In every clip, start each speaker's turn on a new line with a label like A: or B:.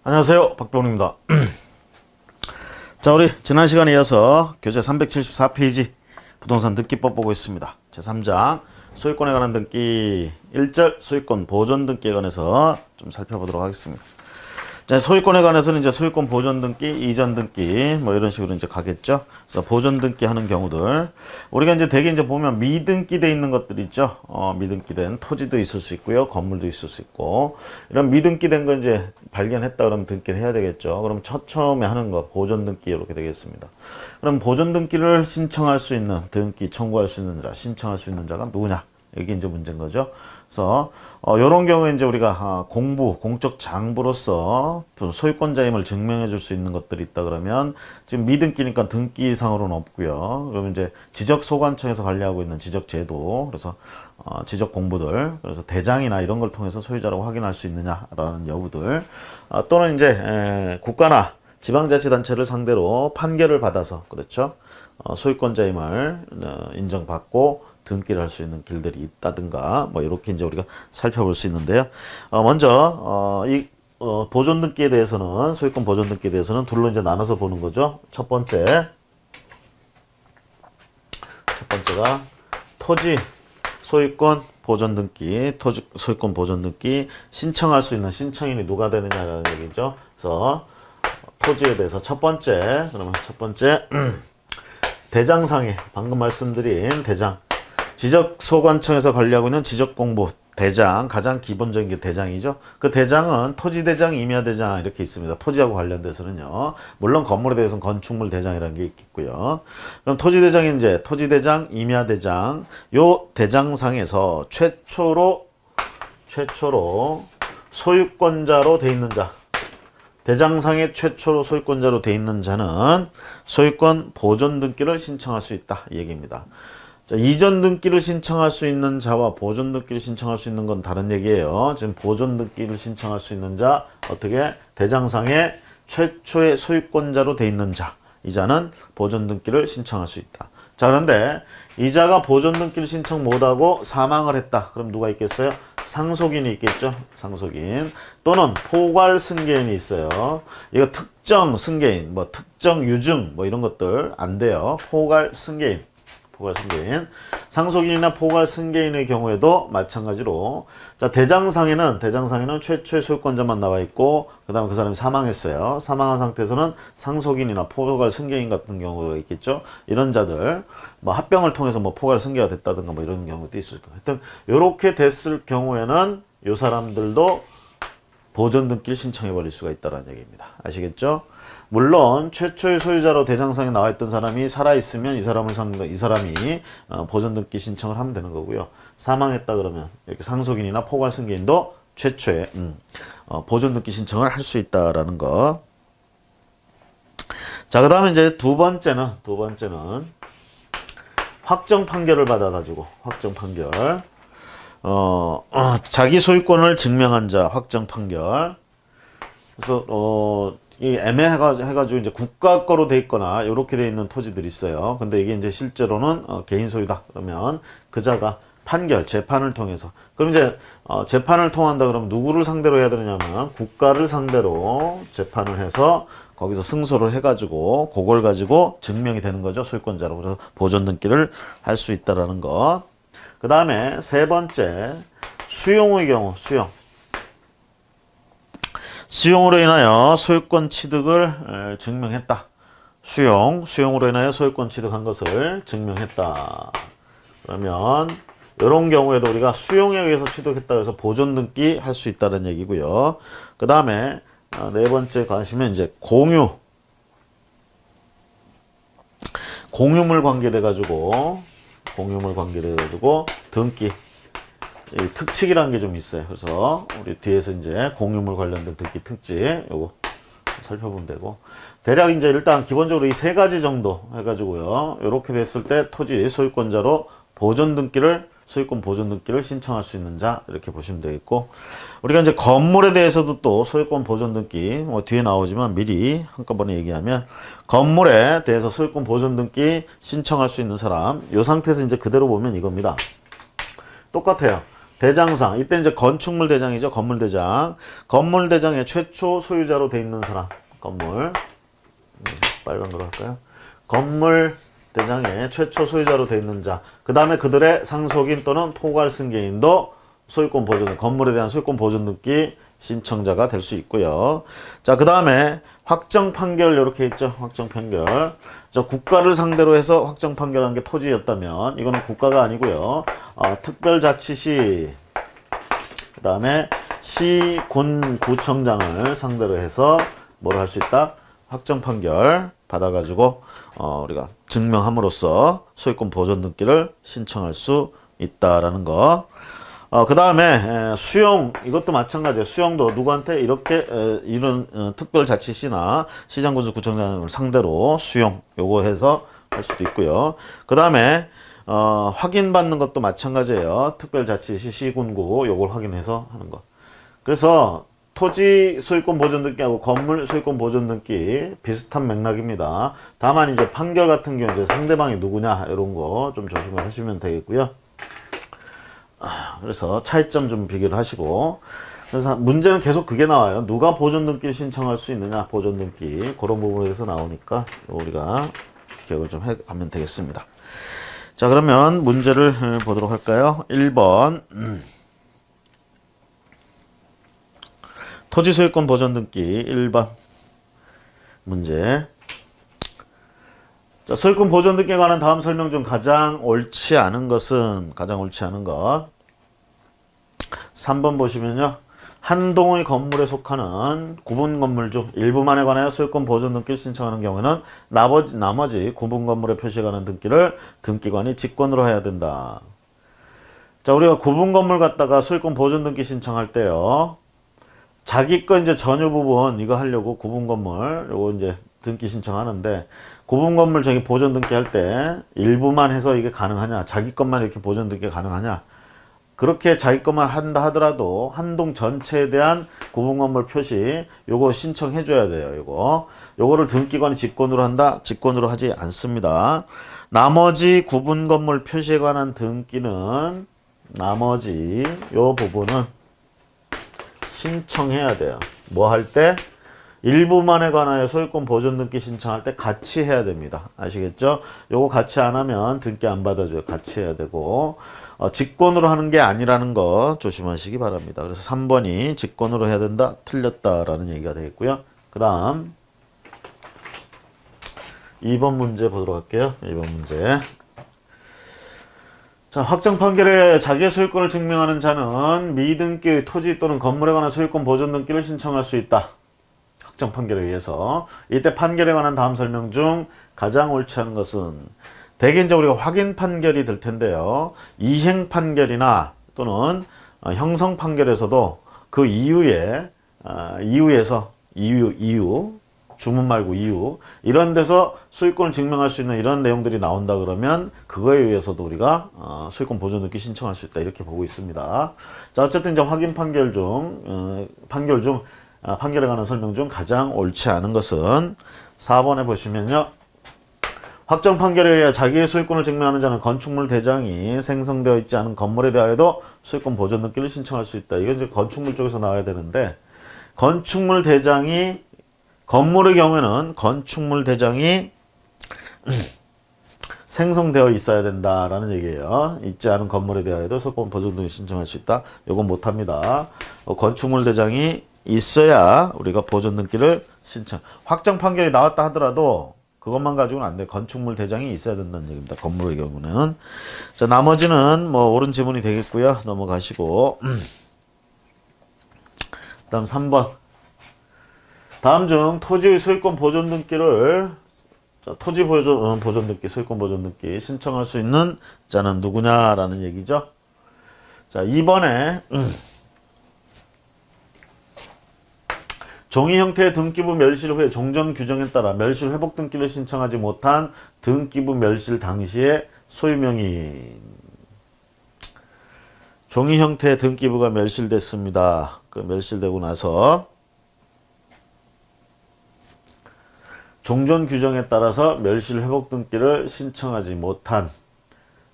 A: 안녕하세요, 박병훈입니다. 자, 우리 지난 시간에 이어서 교재 374페이지 부동산 등기법 보고 있습니다. 제3장 소유권에 관한 등기 1절 소유권 보존 등기에 관해서 좀 살펴보도록 하겠습니다. 자, 소유권에 관해서는 이제 소유권 보존 등기, 이전 등기 뭐 이런 식으로 이제 가겠죠. 그래서 보존 등기 하는 경우들 우리가 이제 대개 이제 보면 미등기돼 있는 것들 있죠. 미등기된 토지도 있을 수 있고요, 건물도 있을 수 있고 이런 미등기된 거 이제 발견했다 그러면 등기를 해야 되겠죠. 그럼 처음에 하는 거 보존 등기 이렇게 되겠습니다. 그럼 보존 등기를 신청할 수 있는 등기 청구할 수 있는 자, 신청할 수 있는 자가 누구냐? 이게 이제 문제인 거죠. 그래서 이런 경우에 이제 우리가 공적 장부로서 소유권자임을 증명해 줄 수 있는 것들이 있다 그러면 지금 미등기니까 등기상으로는 없고요. 그러면 이제 지적소관청에서 관리하고 있는 지적제도, 그래서 지적 공부들, 그래서 대장이나 이런 걸 통해서 소유자라고 확인할 수 있느냐라는 여부들, 또는 이제 국가나 지방자치단체를 상대로 판결을 받아서 그렇죠. 소유권자임을 인정받고 등기를 할 수 있는 길들이 있다든가 뭐 이렇게 이제 우리가 살펴볼 수 있는데요. 먼저 이 보존 등기에 대해서는 소유권 보존 등기에 대해서는 둘로 이제 나눠서 보는 거죠. 첫 번째가 토지 소유권 보존 등기, 토지 소유권 보존 등기 신청할 수 있는 신청인이 누가 되느냐라는 얘기죠. 그래서 토지에 대해서 첫 번째 대장상에 방금 말씀드린 대장 지적소관청에서 관리하고 있는 지적공부 대장, 가장 기본적인 게 대장이죠. 그 대장은 토지대장, 임야대장 이렇게 있습니다. 토지하고 관련돼서는요. 물론 건물에 대해서는 건축물 대장이라는 게 있겠고요. 그럼 토지대장이 이제 토지대장, 임야대장 요 대장상에서 최초로 소유권자로 돼 있는 자, 대장상에 최초로 소유권자로 돼 있는 자는 소유권 보존 등기를 신청할 수 있다 이 얘기입니다. 자, 이전 등기를 신청할 수 있는 자와 보존 등기를 신청할 수 있는 건 다른 얘기예요. 지금 보존 등기를 신청할 수 있는 자, 어떻게 대장상에 최초의 소유권자로 돼 있는 자, 이 자는 보존 등기를 신청할 수 있다. 자, 그런데 이 자가 보존 등기를 신청 못하고 사망을 했다. 그럼 누가 있겠어요? 상속인이 있겠죠. 상속인 또는 포괄 승계인이 있어요. 이거 특정 승계인, 뭐 특정 유증 뭐 이런 것들 안 돼요. 포괄 승계인. 포괄승계인, 상속인이나 포괄승계인의 경우에도 마찬가지로 자 대장상에는 최초의 소유권자만 나와 있고 그 다음에 그 사람이 사망했어요. 사망한 상태에서는 상속인이나 포괄승계인 같은 경우가 있겠죠. 이런 자들 뭐 합병을 통해서 뭐 포괄승계가 됐다든가 뭐 이런 경우도 있을 거예요. 하여튼 이렇게 됐을 경우에는 이 사람들도 보존 등기를 신청해 버릴 수가 있다는 얘기입니다. 아시겠죠? 물론 최초의 소유자로 대장상에 나와 있던 사람이 살아 있으면 이 사람이 보존 등기 신청을 하면 되는 거고요. 사망했다 그러면 이렇게 상속인이나 포괄 승계인도 최초의 보존 등기 신청을 할 수 있다라는 거. 자, 그다음에 이제 두 번째는 확정 판결을 받아가지고 확정 판결. 자기 소유권을 증명한 자 확정 판결. 그래서 이 애매해가지고 이제 국가 거로 돼 있거나 이렇게 돼 있는 토지들이 있어요. 근데 이게 이제 실제로는 개인 소유다. 그러면 그자가 재판을 통해서 그럼 이제 재판을 통한다 그러면 누구를 상대로 해야 되느냐면 국가를 상대로 재판을 해서 거기서 승소를 해가지고 그걸 가지고 증명이 되는 거죠. 소유권자로. 그래서 보존 등기를 할 수 있다라는 것. 그 다음에 세 번째 수용의 경우 수용으로 인하여 소유권 취득을 증명했다. 수용으로 인하여 소유권 취득한 것을 증명했다. 그러면 이런 경우에도 우리가 수용에 의해서 취득했다 그래서 보존 등기 할 수 있다는 얘기고요. 그 다음에 네 번째 가시면 이제 공유물 관계돼 가지고 등기 특칙이라는 게 좀 있어요. 그래서 우리 뒤에서 이제 공유물 관련된 등기 특칙 요거 살펴보면 되고 대략 이제 일단 기본적으로 이 세 가지 정도 해가지고요. 이렇게 됐을 때 토지 소유권자로 소유권 보존 등기를 신청할 수 있는 자 이렇게 보시면 되겠고 우리가 이제 건물에 대해서도 또 소유권 보존 등기 뭐 뒤에 나오지만 미리 한꺼번에 얘기하면 건물에 대해서 소유권 보존 등기 신청할 수 있는 사람 이 상태에서 이제 그대로 보면 이겁니다. 똑같아요. 대장상. 이때 이제 건축물 대장이죠. 건물 대장. 건물 대장의 최초 소유자로 돼 있는 사람. 건물. 빨간 거로 할까요? 건물 대장의 최초 소유자로 돼 있는 자. 그 다음에 그들의 상속인 또는 포괄 승계인도 소유권 보존, 건물에 대한 소유권 보존 등기 신청자가 될 수 있고요. 자, 그 다음에 확정 판결 이렇게 있죠. 확정 판결. 저 국가를 상대로 해서 확정 판결한 게 토지였다면 이거는 국가가 아니고요. 특별자치시, 그 다음에 시, 군, 구청장을 상대로 해서 뭘 할 수 있다? 확정 판결 받아가지고 우리가 증명함으로써 소유권 보존 등기를 신청할 수 있다라는 거. 그 다음에 수용, 이것도 마찬가지예요. 수용도 누구한테 이렇게 이런 특별자치시나 시장군수 구청장을 상대로 수용 요거 해서 할 수도 있고요. 그 다음에 확인받는 것도 마찬가지예요. 특별자치시 시군구 요걸 확인해서 하는 거. 그래서 토지 소유권 보존 등기하고 건물 소유권 보존 등기 비슷한 맥락입니다. 다만 이제 판결 같은 경우 이제 상대방이 누구냐 이런 거 좀 조심을 하시면 되겠고요. 그래서 차이점 좀 비교를 하시고, 그래서 문제는 계속 그게 나와요. 누가 보존 등기를 신청할 수 있느냐, 보존 등기. 그런 부분에 대해서 나오니까 우리가 기억을 좀 해가면 되겠습니다. 자, 그러면 문제를 보도록 할까요? 1번. 토지 소유권 보존 등기 1번 문제. 자, 소유권 보존 등기에 관한 다음 설명 중 가장 옳지 않은 것은, 가장 옳지 않은 것 3번 보시면요. 한 동의 건물에 속하는 구분 건물 중 일부만에 관하여 소유권 보존 등기를 신청하는 경우에는 나머지 구분 건물에 표시에 관한 등기를 등기관이 직권으로 해야 된다. 자, 우리가 구분 건물 갖다가 소유권 보존 등기 신청할 때요. 자기 거 이제 전유 부분 이거 하려고 구분 건물 요거 이제 등기 신청하는데, 구분 건물 저기 보존 등기 할 때 일부만 해서 이게 가능하냐, 자기 것만 이렇게 보존 등기 가능하냐, 그렇게 자기 것만 한다 하더라도 한 동 전체에 대한 구분 건물 표시 요거 신청해 줘야 돼요. 요거를 등기관이 직권으로 한다? 직권으로 하지 않습니다. 나머지 구분 건물 표시에 관한 등기는, 나머지 요 부분은 신청해야 돼요. 뭐 할 때? 일부만에 관하여 소유권 보존 등기 신청할 때 같이 해야 됩니다. 아시겠죠? 요거 같이 안 하면 등기 안 받아줘요. 같이 해야 되고, 직권으로 하는 게 아니라는 거 조심하시기 바랍니다. 그래서 3번이 직권으로 해야 된다, 틀렸다라는 얘기가 되겠고요. 그 다음 2번 문제 보도록 할게요. 2번 문제. 자, 확정 판결에 자기의 소유권을 증명하는 자는 미등기의 토지 또는 건물에 관한 소유권 보존 등기를 신청할 수 있다. 확정 판결에 의해서. 이때 판결에 관한 다음 설명 중 가장 옳지 않은 것은, 대개 이제 우리가 확인 판결이 될 텐데요. 이행 판결이나 또는 형성 판결에서도 그 이유에서 이유 주문 말고 이유 이런 데서 소유권을 증명할 수 있는 이런 내용들이 나온다 그러면 그거에 의해서도 우리가 소유권 보존 등기 신청할 수 있다 이렇게 보고 있습니다. 자, 어쨌든 이제 확인 판결 중 판결에 관한 설명 중 가장 옳지 않은 것은 4번에 보시면요. 확정 판결에 의해 자기의 소유권을 증명하는 자는 건축물 대장이 생성되어 있지 않은 건물에 대하여도 소유권 보존 등기를 신청할 수 있다. 이건 이제 건축물 쪽에서 나와야 되는데, 건축물 대장이, 건물의 경우에는 건축물 대장이 생성되어 있어야 된다라는 얘기예요. 있지 않은 건물에 대하여도 소유권 보존 등기 신청할 수 있다. 요건 못합니다. 건축물 대장이 있어야 우리가 보존 등기를 신청. 확정 판결이 나왔다 하더라도 그것만 가지고는 안 돼. 건축물 대장이 있어야 된다는 얘기입니다. 건물의 경우는. 자, 나머지는 뭐 옳은 지문이 되겠고요. 넘어가시고. 다음 3번. 다음 중 토지의 소유권 보존 등기를, 자, 토지 보존 등기, 소유권 보존 등기 신청할 수 있는 자는 누구냐라는 얘기죠. 자, 2번에 종이 형태의 등기부 멸실 후에 종전 규정에 따라 멸실 회복 등기를 신청하지 못한 등기부 멸실 당시의 소유명의. 종이 형태의 등기부가 멸실됐습니다. 그 멸실되고 나서 종전 규정에 따라서 멸실 회복 등기를 신청하지 못한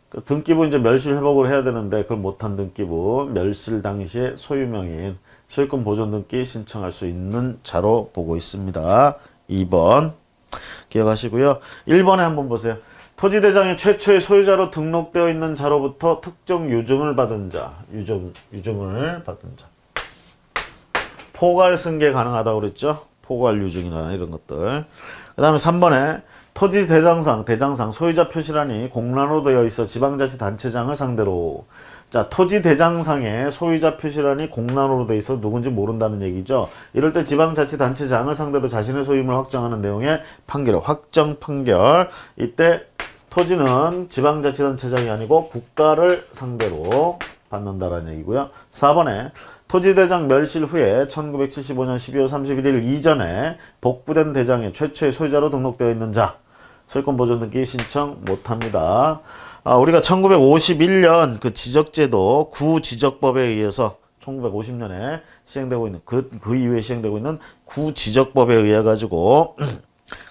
A: 그 등기부 이제 멸실 회복을 해야 되는데 그걸 못한 등기부 멸실 당시에 소유명인 소유권 보존 등기 신청할 수 있는 자로 보고 있습니다. 2번 기억하시고요. 1번에 한번 보세요. 토지대장의 최초의 소유자로 등록되어 있는 자로부터 특정 유증을 받은 자, 유증을 받은 자. 포괄 승계 가능하다고 그랬죠? 포괄 유증이나 이런 것들. 그 다음에 3번에 토지 대장상 소유자 표시란이 공란으로 되어 있어 지방자치단체장을 상대로. 자, 토지 대장상에 소유자 표시란이 공란으로 되어 있어 누군지 모른다는 얘기죠. 이럴 때 지방자치단체장을 상대로 자신의 소유임을 확정하는 내용의 판결, 확정 판결. 이때 토지는 지방자치단체장이 아니고 국가를 상대로 받는다라는 얘기고요. 4번에 토지대장 멸실 후에 1975년 12월 31일 이전에 복구된 대장의 최초의 소유자로 등록되어 있는 자, 소유권 보존 등기 신청 못합니다. 우리가 1951년 그 지적제도 구지적법에 의해서 1950년에 시행되고 있는 그 이후에 시행되고 있는 구지적법에 의해 가지고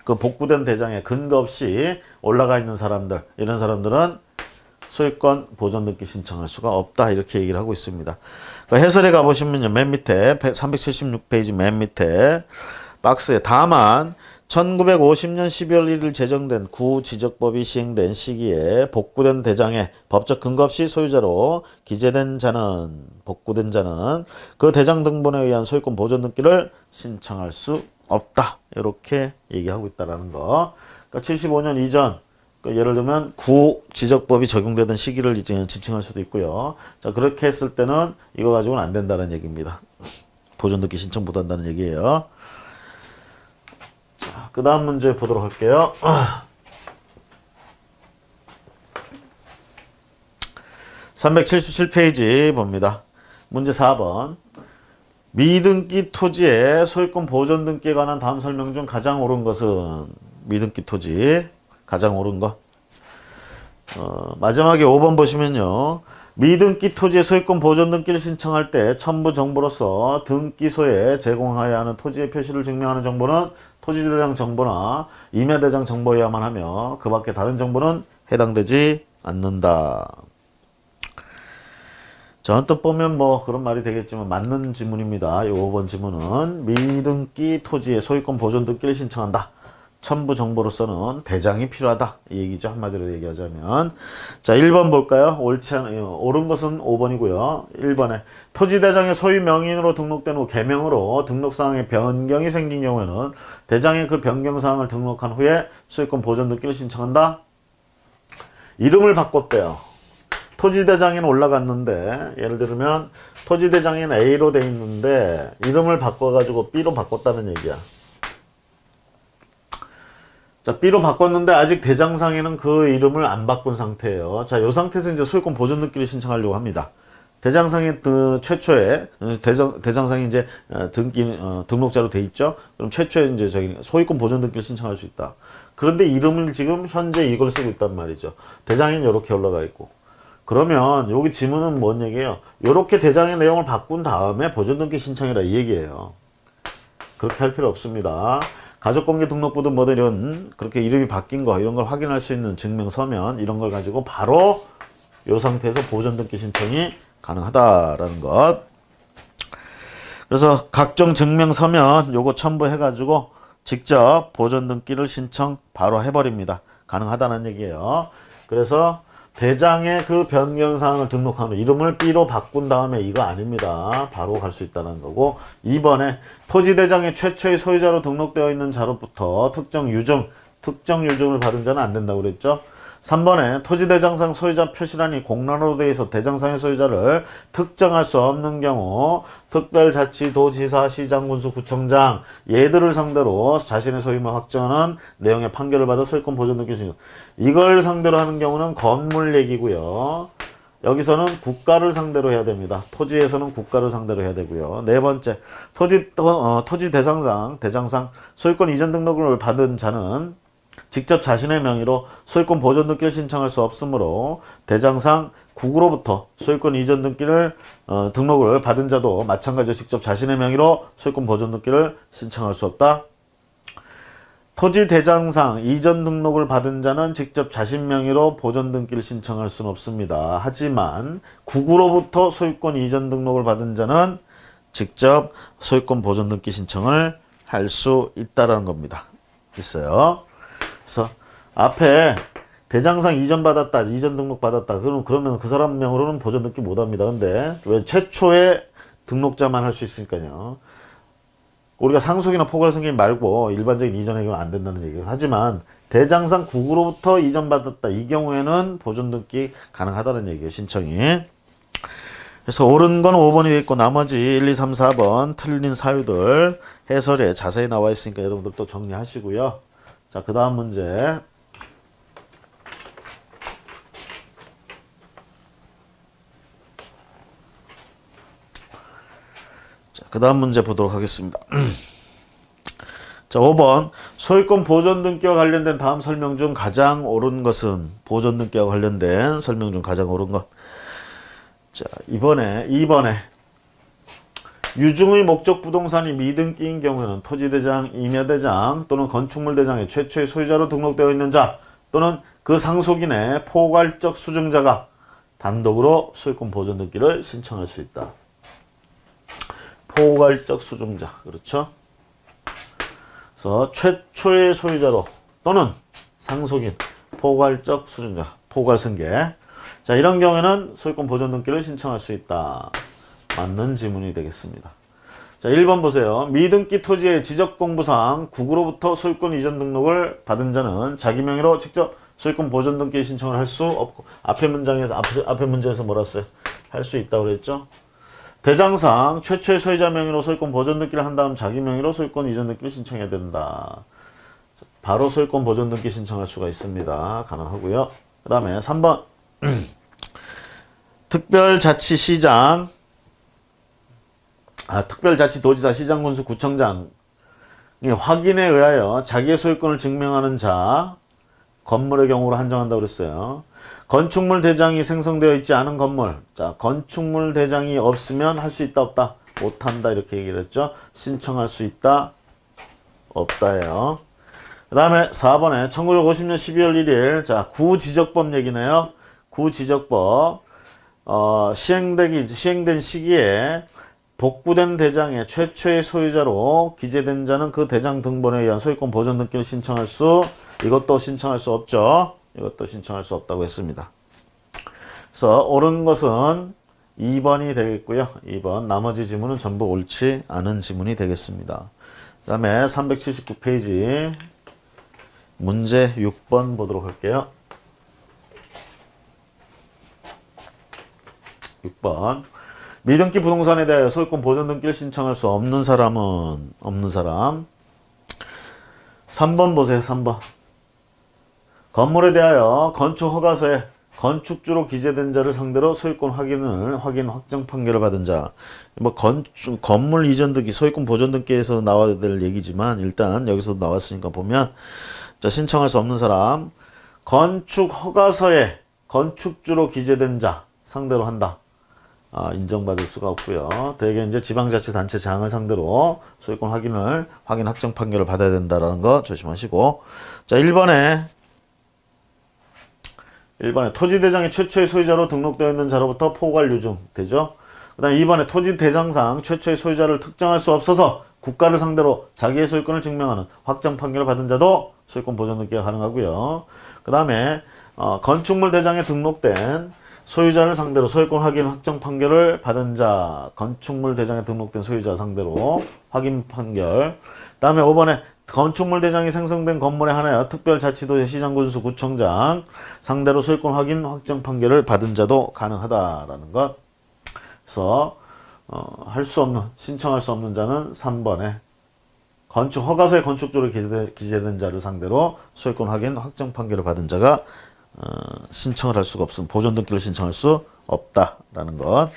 A: 그 복구된 대장에 근거 없이 올라가 있는 사람들, 이런 사람들은 소유권 보존 등기 신청할 수가 없다, 이렇게 얘기를 하고 있습니다. 그 해설에 가보시면요, 맨 밑에 376페이지 맨 밑에 박스에 다만 1950년 12월 1일 제정된 구지적법이 시행된 시기에 복구된 대장에 법적 근거 없이 소유자로 기재된 자는, 복구된 자는 그 대장 등본에 의한 소유권 보존 등기를 신청할 수 없다, 이렇게 얘기하고 있다라는 거. 그러니까 75년 이전, 예를 들면 구지적법이 적용되던 시기를 지칭할 수도 있고요. 자, 그렇게 했을 때는 이거 가지고는 안 된다는 얘기입니다. 보존 등기 신청 못 한다는 얘기예요. 자, 그 다음 문제 보도록 할게요. 377페이지 봅니다. 문제 4번. 미등기 토지의 소유권 보존 등기에 관한 다음 설명 중 가장 옳은 것은? 미등기 토지 가장 옳은 거. 마지막에 5번 보시면요. 미등기 토지의 소유권 보존 등기를 신청할 때 첨부 정보로서 등기소에 제공하여야 하는 토지의 표시를 증명하는 정보는 토지대장 정보나 임야대장 정보여야만 하며 그 밖에 다른 정보는 해당되지 않는다. 자, 언뜻 보면 뭐 그런 말이 되겠지만 맞는 지문입니다. 이 5번 지문은 미등기 토지의 소유권 보존 등기를 신청한다. 첨부 정보로서는 대장이 필요하다, 이 얘기죠. 한마디로 얘기하자면. 자, 1번 볼까요? 옳은 것은 5번이고요. 1번에 토지대장의 소유 명의인으로 등록된 후 개명으로 등록사항에 변경이 생긴 경우에는 대장의 그 변경사항을 등록한 후에 소유권 보존 등기를 신청한다. 이름을 바꿨대요. 토지대장에는 올라갔는데, 예를 들면 토지대장에는 A로 돼 있는데 이름을 바꿔가지고 B로 바꿨다는 얘기야. 자, B로 바꿨는데 아직 대장상에는 그 이름을 안 바꾼 상태예요. 자, 이 상태에서 이제 소유권 보존 등기를 신청하려고 합니다. 대장상에 최초에 대장상이 이제 등록자로 돼 있죠. 그럼 최초에 이제 저기 소유권 보존 등기를 신청할 수 있다. 그런데 이름을 지금 현재 이걸 쓰고 있단 말이죠. 대장에는 이렇게 올라가 있고. 그러면 여기 지문은 뭔 얘기예요? 이렇게 대장의 내용을 바꾼 다음에 보존 등기 신청이라 이 얘기예요. 그렇게 할 필요 없습니다. 가족공개등록부든 뭐든 이런 그렇게 이름이 바뀐 거 이런 걸 확인할 수 있는 증명서면 이런 걸 가지고 바로 이 상태에서 보존 등기 신청이 가능하다라는 것. 그래서 각종 증명서면 요거 첨부해 가지고 직접 보존 등기를 신청 바로 해버립니다. 가능하다는 얘기예요. 그래서 대장의 그 변경사항을 등록하면 이름을 B로 바꾼 다음에 이거 아닙니다. 바로 갈 수 있다는 거고. 2번에 토지대장의 최초의 소유자로 등록되어 있는 자로부터 특정 유증을 받은 자는 안 된다고 그랬죠. 3번에 토지대장상 소유자 표시란이 공란으로 되어 있어 대장상의 소유자를 특정할 수 없는 경우 특별자치도지사 시장군수 구청장 얘들을 상대로 자신의 소유임을 확정하는 내용의 판결을 받아 소유권 보존 등기 신청. 이걸 상대로 하는 경우는 건물 얘기고요. 여기서는 국가를 상대로 해야 됩니다. 토지에서는 국가를 상대로 해야 되고요. 네 번째, 토지 대장상 소유권 이전 등록을 받은 자는 직접 자신의 명의로 소유권 보존 등기를 신청할 수 없으므로 대장상 국으로부터 소유권 이전 등록을 받은 자도 마찬가지로 직접 자신의 명의로 소유권 보존 등기를 신청할 수 없다. 토지 대장상 이전 등록을 받은 자는 직접 자신 명의로 보존 등기를 신청할 수는 없습니다. 하지만 국으로부터 소유권 이전 등록을 받은 자는 직접 소유권 보존 등기 신청을 할 수 있다라는 겁니다. 있어요. 그래서 앞에 대장상 이전 받았다, 이전 등록 받았다. 그러면 그 사람 명으로는 보존 등기 못 합니다. 근데 왜 최초의 등록자만 할 수 있으니까요. 우리가 상속이나 포괄 승계 말고 일반적인 이전의 경우는 안 된다는 얘기를 하지만 대장상 국으로부터 이전받았다. 이 경우에는 보존 등기 가능하다는 얘기예요. 신청이. 그래서 옳은 건 5번이 되겠고 나머지 1, 2, 3, 4번 틀린 사유들 해설에 자세히 나와 있으니까 여러분들 또 정리하시고요. 자, 그 다음 문제. 그 다음 문제 보도록 하겠습니다. 자, 5번 소유권 보존 등기와 관련된 다음 설명 중 가장 옳은 것은 보존 등기와 관련된 설명 중 가장 옳은 것. 자, 2번에 유증의 목적 부동산이 미등기인 경우에는 토지대장, 임야대장 또는 건축물대장의 최초의 소유자로 등록되어 있는 자 또는 그 상속인의 포괄적 수증자가 단독으로 소유권 보존 등기를 신청할 수 있다. 포괄적 수증자, 그렇죠? 그래서 최초의 소유자로 또는 상속인, 포괄적 수증자, 포괄승계. 자, 이런 경우에는 소유권 보존 등기를 신청할 수 있다. 맞는 지문이 되겠습니다. 자, 1번 보세요. 미등기 토지의 지적공부상 국으로부터 소유권 이전 등록을 받은 자는 자기 명의로 직접 소유권 보존 등기 신청을 할 수 없고 앞에 문장에서 앞에 문제에서 뭐라 했어요? 할 수 있다고 그랬죠? 대장상 최초의 소유자 명의로 소유권 보존 등기를 한 다음 자기 명의로 소유권 이전 등기를 신청해야 된다. 바로 소유권 보존 등기 신청할 수가 있습니다. 가능하고요. 그 다음에 3번 특별자치시장 특별자치도지사, 시장, 군수, 구청장 확인에 의하여 자기의 소유권을 증명하는 자 건물의 경우로 한정한다고 그랬어요. 건축물 대장이 생성되어 있지 않은 건물. 자, 건축물 대장이 없으면 할 수 있다, 없다? 못한다, 이렇게 얘기를 했죠. 신청할 수 있다, 없다예요. 그 다음에 4번에 1950년 12월 1일 자, 구지적법 얘기네요. 구지적법 시행된 시기에 복구된 대장의 최초의 소유자로 기재된 자는 그 대장 등본에 의한 소유권 보존 등기를 신청할 수, 이것도 신청할 수 없죠. 이것도 신청할 수 없다고 했습니다. 그래서 옳은 것은 2번이 되겠고요. 2번. 나머지 지문은 전부 옳지 않은 지문이 되겠습니다. 그 다음에 379페이지 문제 6번 보도록 할게요. 6번. 미등기 부동산에 대하여 소유권 보존 등기를 신청할 수 없는 사람은 없는 사람. 3번 보세요. 3번. 건물에 대하여 건축 허가서에 건축주로 기재된 자를 상대로 소유권 확인 확정 판결을 받은 자. 뭐 건물 이전 등기, 소유권 보존 등기에서 나와야 될 얘기지만 일단 여기서 나왔으니까 보면 자, 신청할 수 없는 사람. 건축 허가서에 건축주로 기재된 자 상대로 한다. 인정받을 수가 없고요. 대개 이제 지방자치단체장을 상대로 소유권 확인 확정 판결을 받아야 된다라는 거 조심하시고. 자, 1번에 토지대장의 최초의 소유자로 등록되어 있는 자로부터 포괄 유증 되죠. 그 다음에 2번에 토지대장상 최초의 소유자를 특정할 수 없어서 국가를 상대로 자기의 소유권을 증명하는 확정 판결을 받은 자도 소유권 보존 등기가 가능하고요. 그 다음에 건축물 대장에 등록된 소유자를 상대로 소유권 확인 확정 판결을 받은 자, 건축물 대장에 등록된 소유자 상대로 확인 판결. 그 다음에 5번에 건축물 대장이 생성된 건물에 한하여 특별자치도시, 시장, 군수, 구청장 상대로 소유권 확인 확정 판결을 받은 자도 가능하다라는 것. 그래서 할 수 없는, 신청할 수 없는 자는 3번에 건축 허가서에 건축주로 기재된 자를 상대로 소유권 확인 확정 판결을 받은 자가 신청을 할 수가 없음. 보존 등기를 신청할 수 없다라는 것.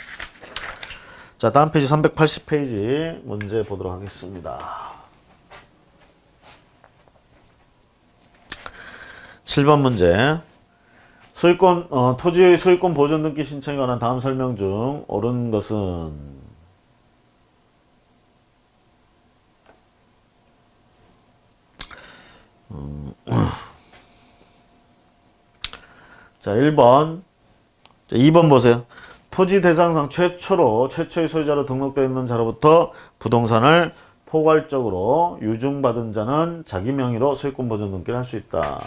A: 자, 다음 페이지 380페이지 문제 보도록 하겠습니다. 7번 문제. 토지의 소유권 보존 등기 신청에 관한 다음 설명 중 옳은 것은 자, 1번. 자, 2번 보세요. 토지 대상상 최초의 소유자로 등록되어 있는 자로부터 부동산을 포괄적으로 유증받은 자는 자기 명의로 소유권 보존 등기를 할 수 있다.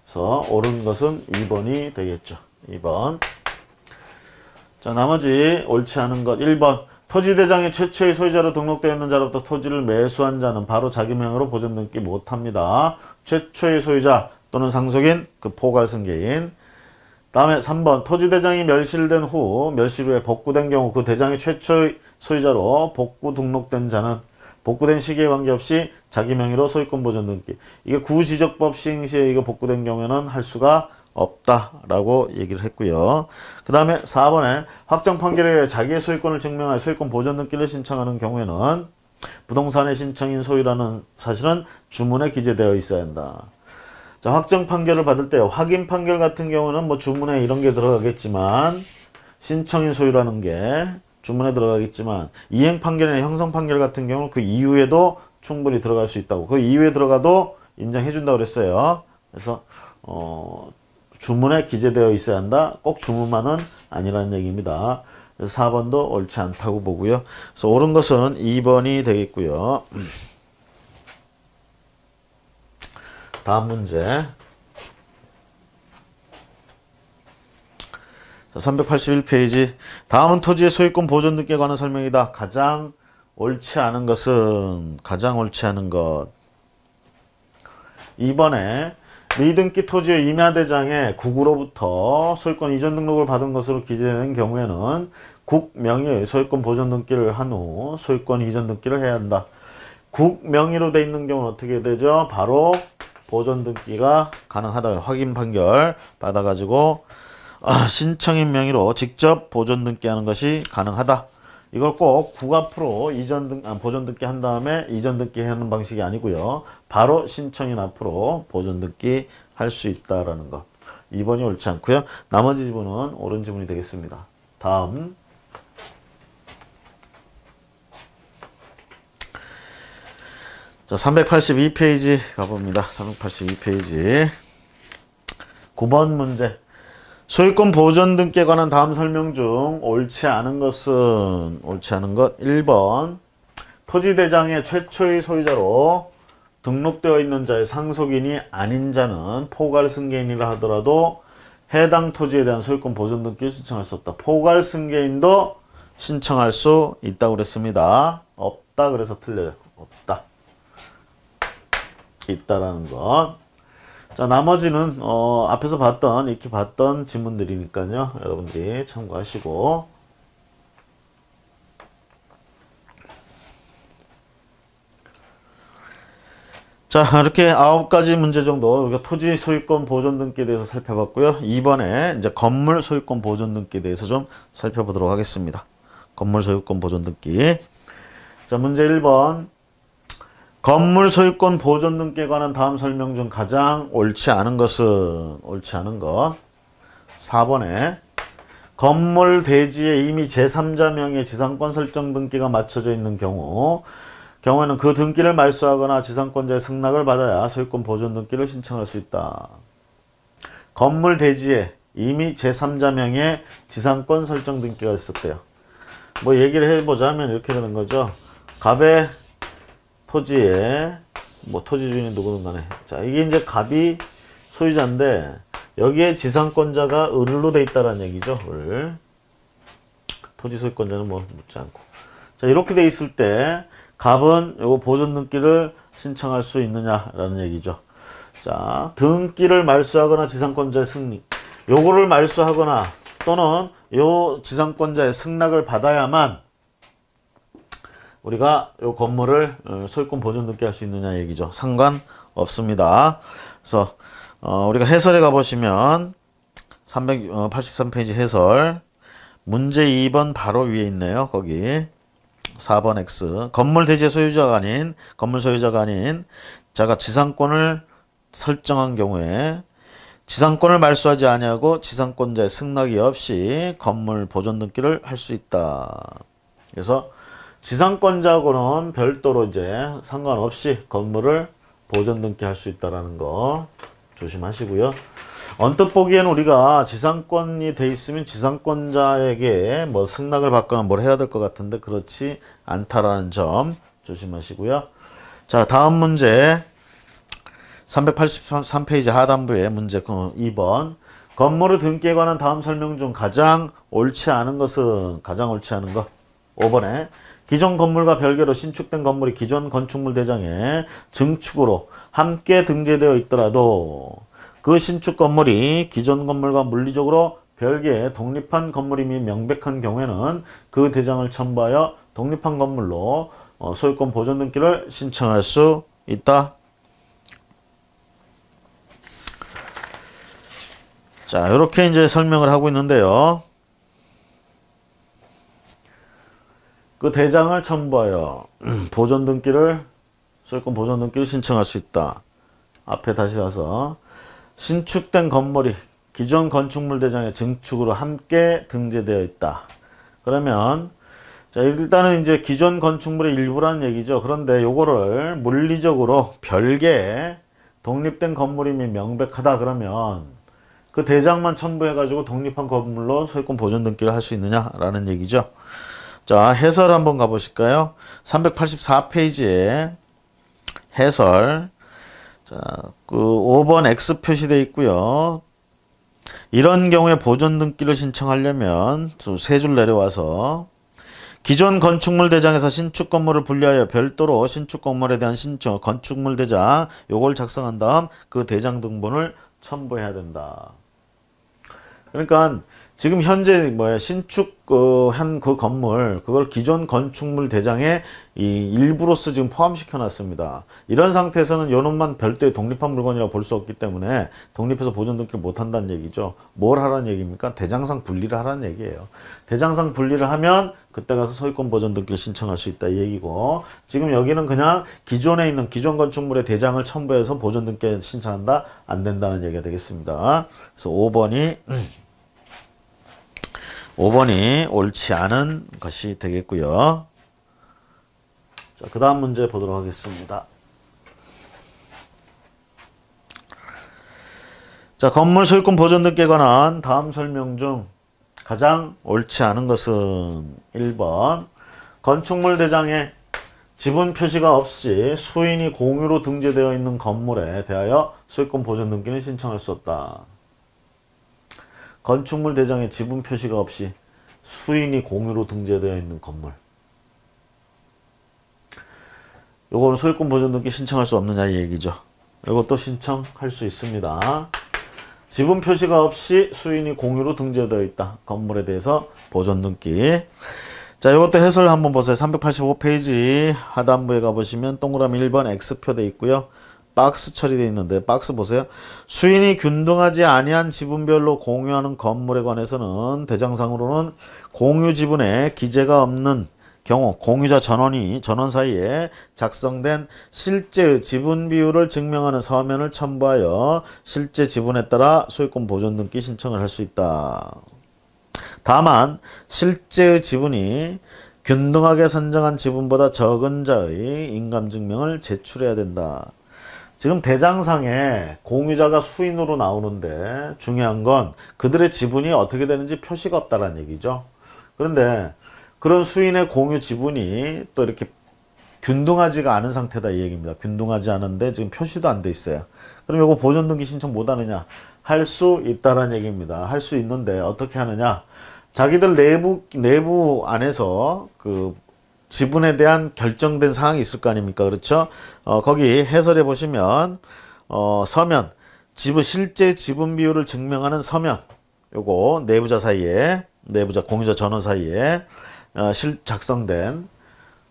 A: 그래서 옳은 것은 2번이 되겠죠. 2번. 자, 나머지 옳지 않은 것 1번. 토지 대장의 최초의 소유자로 등록되어 있는 자로부터 토지를 매수한 자는 바로 자기 명의로 보존 등기 못합니다. 최초의 소유자 또는 상속인, 그 포괄 승계인. 다음에 3번. 토지 대장이 멸실된 후, 멸실 후에 복구된 경우 그 대장의 최초의 소유자로 복구 등록된 자는 복구된 시기에 관계없이 자기 명의로 소유권 보존 등기. 이게 구지적법 시행 시에 이거 복구된 경우에는 할 수가 없다라고 얘기를 했고요. 그 다음에 4번에 확정 판결에 의해 자기의 소유권을 증명할 소유권 보존 등기를 신청하는 경우에는 부동산의 신청인 소유라는 사실은 주문에 기재되어 있어야 한다. 자, 확정 판결을 받을 때 확인 판결 같은 경우는 뭐 주문에 이런 게 들어가겠지만 신청인 소유라는 게 주문에 들어가겠지만 이행 판결이나 형성 판결 같은 경우는 그 이후에도 충분히 들어갈 수 있다고. 그 이후에 들어가도 인정해 준다고 그랬어요. 그래서 주문에 기재되어 있어야 한다. 꼭 주문만은 아니라는 얘기입니다. 그래서 4번도 옳지 않다고 보고요. 그래서 옳은 것은 2번이 되겠고요. 다음 문제. 자, 381페이지. 다음은 토지의 소유권 보존 등기에 관한 설명이다. 가장 옳지 않은 것은 것. 2번에 미등기 토지의 임야대장에 국으로부터 소유권 이전 등록을 받은 것으로 기재된 경우에는 국 명의의 소유권 보존 등기를 한 후 소유권 이전 등기를 해야 한다. 국 명의로 돼 있는 경우는 어떻게 되죠? 바로 보존 등기가 가능하다. 확인 판결 받아가지고 신청인 명의로 직접 보존 등기하는 것이 가능하다. 이걸 꼭 국 앞으로 보존 등기 한 다음에 이전 등기 하는 방식이 아니고요. 바로 신청인 앞으로 보존 등기 할 수 있다라는 것. 2번이 옳지 않고요. 나머지 지문은 옳은 지문이 되겠습니다. 다음. 자, 382페이지 가봅니다. 382페이지. 9번 문제. 소유권 보존 등기에 관한 다음 설명 중 옳지 않은 것 1번. 토지 대장의 최초의 소유자로 등록되어 있는 자의 상속인이 아닌 자는 포괄 승계인이라 하더라도 해당 토지에 대한 소유권 보존 등기를 신청할 수 없다. 포괄 승계인도 신청할 수 있다고 그랬습니다. 없다 그래서 틀려요. 없다. 있다라는 것. 자, 나머지는 앞에서 이렇게 봤던 지문들이니까요. 여러분들이 참고하시고. 자, 이렇게 9가지 문제 정도 우리가 토지 소유권 보존 등기에 대해서 살펴봤고요. 이번에 이제 건물 소유권 보존 등기에 대해서 좀 살펴보도록 하겠습니다. 건물 소유권 보존 등기. 자, 문제 1번. 건물 소유권 보존 등기에 관한 다음 설명 중 가장 옳지 않은 것. 4번에 건물 대지에 이미 제3자 명의 지상권 설정 등기가 맞춰져 있는 경우에는 그 등기를 말소하거나 지상권자의 승낙을 받아야 소유권 보존 등기를 신청할 수 있다. 건물 대지에 이미 제3자 명의 지상권 설정 등기가 있었대요. 뭐 얘기를 해보자면 이렇게 되는 거죠. 갑의 토지에 토지 주인이 누구든 간에 자, 이게 이제 갑이 소유자인데 여기에 지상권자가 을로 돼 있다라는 얘기죠. 을. 토지 소유권자는 묻지 않고. 자, 이렇게 돼 있을 때 갑은 요거 보존 등기를 신청할 수 있느냐라는 얘기죠. 자, 등기를 말소하거나 지상권자의 승리. 요거를 말소하거나 또는 요 지상권자의 승낙을 받아야만 우리가 요 건물을 소유권 보존 등기 할 수 있느냐 얘기죠. 상관없습니다. 그래서 우리가 해설에 가보시면 383페이지 해설 문제 2번 바로 위에 있네요. 거기 4번 X. 건물 대지의 건물 소유자가 아닌 자가 지상권을 설정한 경우에 지상권을 말소하지 아니하고 지상권자의 승낙이 없이 건물 보존 등기를 할 수 있다. 그래서 지상권자하고는 별도로 이제 상관없이 건물을 보존 등기 할 수 있다라는 거 조심하시고요. 언뜻 보기에는 우리가 지상권이 돼 있으면 지상권자에게 뭐 승낙을 받거나 뭘 해야 될 것 같은데 그렇지 않다라는 점 조심하시고요. 자, 다음 문제 383페이지 하단부의 문제 2번. 건물의 등기에 관한 다음 설명 중 가장 옳지 않은 것은 가장 옳지 않은 것 5번에 기존 건물과 별개로 신축된 건물이 기존 건축물 대장에 증축으로 함께 등재되어 있더라도 그 신축 건물이 기존 건물과 물리적으로 별개의 독립한 건물임이 명백한 경우에는 그 대장을 첨부하여 독립한 건물로 소유권 보존 등기를 신청할 수 있다. 자, 이렇게 이제 설명을 하고 있는데요. 그 대장을 첨부하여 보존 등기를 소유권 보존 등기를 신청할 수 있다. 앞에 다시 가서 신축된 건물이 기존 건축물 대장의 증축으로 함께 등재되어 있다. 그러면 자, 일단은 이제 기존 건축물의 일부라는 얘기죠. 그런데 요거를 물리적으로 별개의 독립된 건물임이 명백하다 그러면 그 대장만 첨부해가지고 독립한 건물로 소유권 보존 등기를 할 수 있느냐라는 얘기죠. 자, 해설 한번 가보실까요? 384페이지에 해설. 자, 그 5번 X 표시되어 있고요. 이런 경우에 보존 등기를 신청하려면 세 줄 내려와서 기존 건축물 대장에서 신축 건물을 분리하여 별도로 신축 건물에 대한 신청 건축물 대장 요걸 작성한 다음 그 대장 등본을 첨부해야 된다. 그러니까 지금 현재 신축 한 그 건물 그걸 기존 건축물 대장에 이 일부로서 지금 포함시켜 놨습니다. 이런 상태에서는 요놈만 별도의 독립한 물건이라고 볼 수 없기 때문에 독립해서 보존 등기를 못 한다는 얘기죠. 뭘 하라는 얘기입니까? 대장상 분리를 하라는 얘기예요. 대장상 분리를 하면 그때 가서 소유권 보존 등기를 신청할 수 있다 이 얘기고, 지금 여기는 그냥 기존에 있는 기존 건축물의 대장을 첨부해서 보존 등기 신청한다 안 된다는 얘기가 되겠습니다. 그래서 5번이 옳지 않은 것이 되겠고요. 자, 그 다음 문제 보도록 하겠습니다. 자, 건물 소유권 보존 등기에 관한 다음 설명 중 가장 옳지 않은 것은 1번. 건축물 대장에 지분 표시가 없이 수인이 공유로 등재되어 있는 건물에 대하여 소유권 보존 등기는 신청할 수 없다. 건축물 대장에 지분 표시가 없이 수인이 공유로 등재되어 있는 건물. 요거는 소유권 보존 등기 신청할 수 없느냐 이 얘기죠. 이것도 신청할 수 있습니다. 지분 표시가 없이 수인이 공유로 등재되어 있다. 건물에 대해서 보존 등기. 자, 이것도 해설 한번 보세요. 385페이지 하단부에 가보시면 동그라미 1번 X표 돼 있고요. 박스 처리되어 있는데 박스 보세요. 수인이 균등하지 아니한 지분별로 공유하는 건물에 관해서는 대장상으로는 공유 지분에 기재가 없는 경우 공유자 전원 사이에 작성된 실제의 지분 비율을 증명하는 서면을 첨부하여 실제 지분에 따라 소유권 보존 등기 신청을 할 수 있다. 다만 실제의 지분이 균등하게 산정한 지분보다 적은 자의 인감증명을 제출해야 된다. 지금 대장상에 공유자가 수인으로 나오는데 중요한 건 그들의 지분이 어떻게 되는지 표시가 없다는 얘기죠. 그런데 그런 수인의 공유 지분이 또 이렇게 균등하지가 않은 상태다 이 얘기입니다. 균등하지 않은데 지금 표시도 안 돼 있어요. 그럼 이거 보존 등기 신청 못 하느냐? 할 수 있다라는 얘기입니다. 할 수 있는데 어떻게 하느냐? 자기들 내부 안에서 그 지분에 대한 결정된 사항이 있을 거 아닙니까? 그렇죠? 거기 해설해 보시면 서면 실제 지분 비율을 증명하는 서면, 요거 내부자 사이에 공유자 전원 사이에 작성된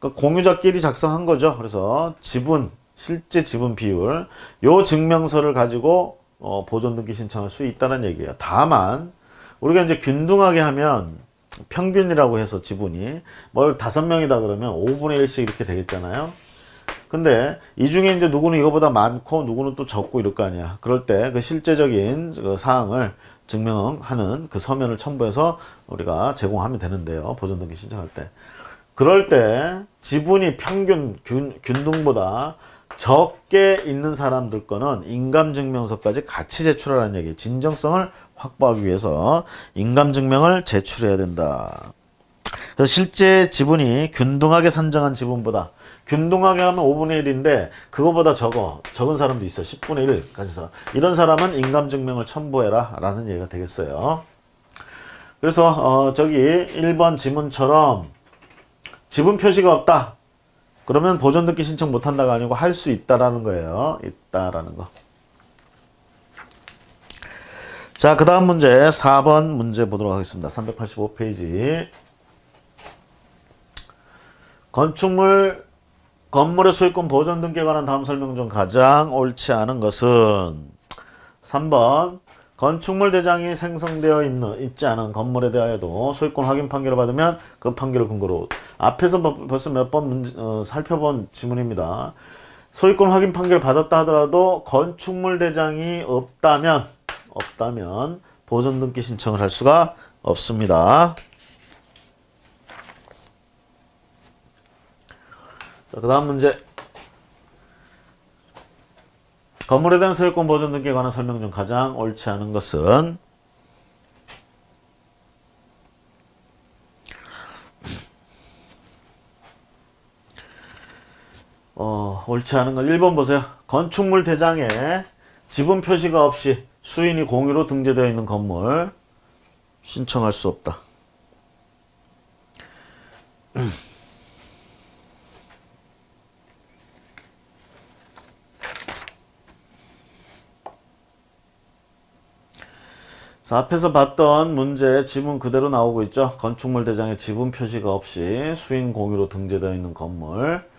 A: 공유자끼리 작성한 거죠. 그래서 실제 지분 비율 요 증명서를 가지고 보존 등기 신청할 수 있다는 얘기예요. 다만 우리가 이제 균등하게 하면 평균이라고 해서 지분이 5명이다 그러면 5분의 1씩 이렇게 되겠잖아요. 근데 이 중에 이제 누구는 이거보다 많고 누구는 또 적고 이럴 거 아니야. 그럴 때 그 실제적인 그 사항을 증명하는 그 서면을 첨부해서 우리가 제공하면 되는데요. 보존 등기 신청할 때. 그럴 때 지분이 평균 균등보다 적게 있는 사람들 거는 인감증명서까지 같이 제출하라는 얘기. 진정성을 확보하기 위해서 인감증명을 제출해야 된다. 그래서 실제 지분이 균등하게 산정한 지분보다, 균등하게 하면 5분의 1인데 그거보다 적은 사람도 있어. 10분의 1 가진 사람. 이런 사람은 인감증명을 첨부해라 라는 얘기가 되겠어요. 그래서 저기 1번 지문처럼 지분 표시가 없다. 그러면 보존등기 신청 못한다가 아니고 할 수 있다라는 거예요. 있다라는 거. 자, 그 다음 문제 4번 문제 보도록 하겠습니다. 385페이지. 건물의 소유권 보존 등기에 관한 다음 설명 중 가장 옳지 않은 것은 3번 건축물 대장이 생성되어 있지 않은 건물에 대하여도 소유권 확인 판결을 받으면 그 판결을 근거로, 앞에서 벌써 몇 번 살펴본 지문입니다. 소유권 확인 판결을 받았다 하더라도 건축물 대장이 없다면 보존 등기 신청을 할 수가 없습니다. 자, 그 다음 문제. 건물에 대한 소유권 보존 등기에 관한 설명 중 가장 옳지 않은 것은 옳지 않은 건 1번 보세요. 건축물 대장에 지분 표시가 없이 수인이 공유로 등재되어 있는 건물 신청할 수 없다. 자, 앞에서 봤던 문제 지문 그대로 나오고 있죠. 건축물 대장에 지분 표시가 없이 수인 공유로 등재되어 있는 건물.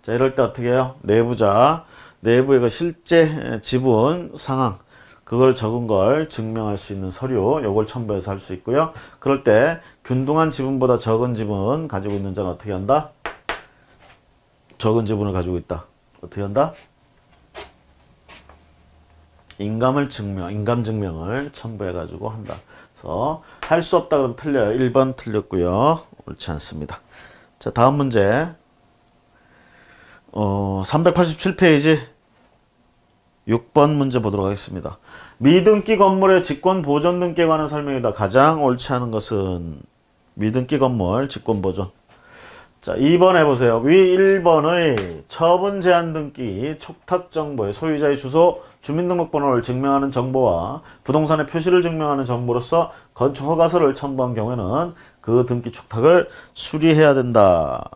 A: 자, 이럴 때 어떻게 해요? 내부자, 내부의 그 실제 지분 상황, 그걸 적은 걸 증명할 수 있는 서류, 요걸 첨부해서 할 수 있고요. 그럴 때 균등한 지분보다 적은 지분 가지고 있는 자는 어떻게 한다? 적은 지분을 가지고 있다. 어떻게 한다? 인감 증명을 첨부해가지고 한다. 그래서 할 수 없다 그러면 틀려요. 1번 틀렸고요. 옳지 않습니다. 자, 다음 문제. 387페이지 6번 문제 보도록 하겠습니다. 미등기 건물의 직권 보존 등기에 관한 설명이다. 가장 옳지 않은 것은 미등기 건물 직권 보존. 자, 2번 해보세요. 위 1번의 처분 제한 등기 촉탁 정보의 소유자의 주소, 주민등록번호를 증명하는 정보와 부동산의 표시를 증명하는 정보로서 건축 허가서를 첨부한 경우에는 그 등기 촉탁을 수리해야 된다.